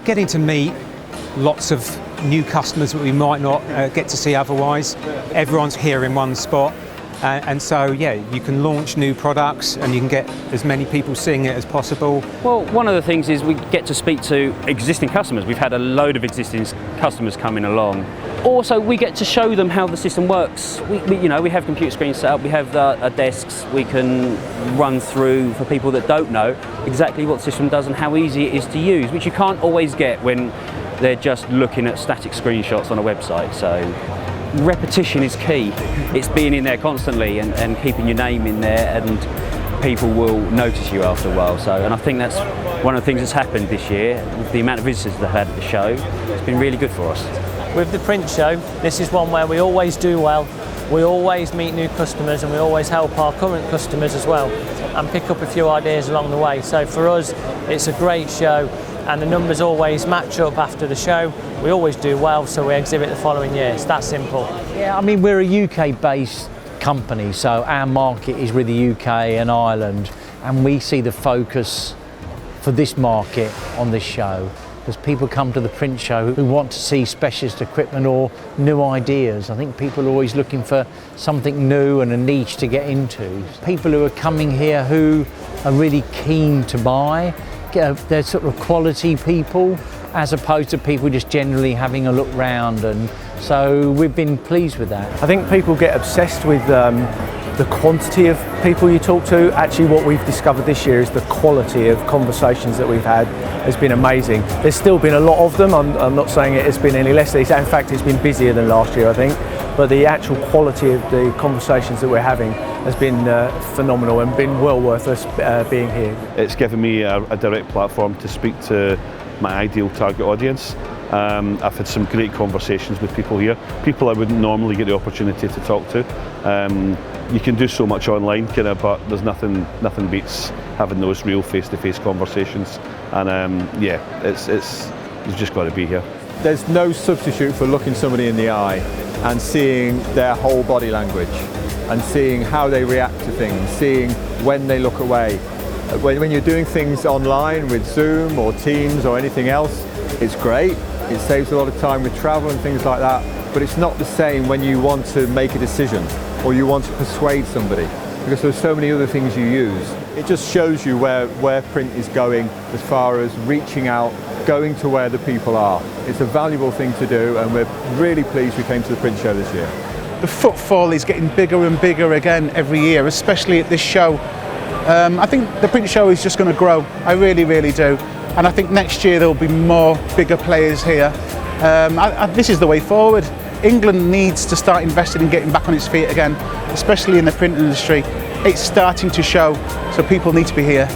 getting to meet lots of new customers that we might not get to see otherwise. Everyone's here in one spot. And so, yeah, you can launch new products and you can get as many people seeing it as possible. Well, one of the things is we get to speak to existing customers. We've had a load of existing customers coming along. Also, we get to show them how the system works. We have computer screens set up, we have our desks, we can run through for people that don't know exactly what the system does and how easy it is to use, which you can't always get when they're just looking at static screenshots on a website. So repetition is key. It's being in there constantly and keeping your name in there, and people will notice you after a while. And I think that's one of the things that's happened this year with the amount of visitors they've had at the show. It's been really good for us. With the print show, this is one where we always do well. We always meet new customers and we always help our current customers as well and pick up a few ideas along the way. So for us, it's a great show and the numbers always match up after the show. We always do well, so we exhibit the following year. It's that simple. Yeah, I mean, we're a UK-based company, so our market is with the UK and Ireland, and we see the focus for this market on this show. Because people come to the print show who want to see specialist equipment or new ideas. I think people are always looking for something new and a niche to get into. People who are coming here who are really keen to buy, they're sort of quality people as opposed to people just generally having a look round, and so we've been pleased with that. I think people get obsessed with the quantity of people you talk to. Actually, what we've discovered this year is the quality of conversations that we've had has been amazing. There's still been a lot of them. I'm not saying it has been any less. In fact, it's been busier than last year, I think. But the actual quality of the conversations that we're having has been phenomenal and been well worth us being here. It's given me a direct platform to speak to my ideal target audience. I've had some great conversations with people here, people I wouldn't normally get the opportunity to talk to. You can do so much online, but there's nothing beats having those real face-to-face conversations. And you've just got to be here. There's no substitute for looking somebody in the eye and seeing their whole body language and seeing how they react to things, seeing when they look away. When you're doing things online with Zoom or Teams or anything else, it's great. It saves a lot of time with travel and things like that, but it's not the same when you want to make a decision or you want to persuade somebody, because there's so many other things you use. It just shows you where print is going as far as reaching out, going to where the people are. It's a valuable thing to do, and we're really pleased we came to the print show this year. The footfall is getting bigger and bigger again every year, especially at this show. I think the print show is just going to grow. I really, really do. And I think next year there'll be more bigger players here. This is the way forward. England needs to start investing in getting back on its feet again, especially in the print industry. It's starting to show, so people need to be here.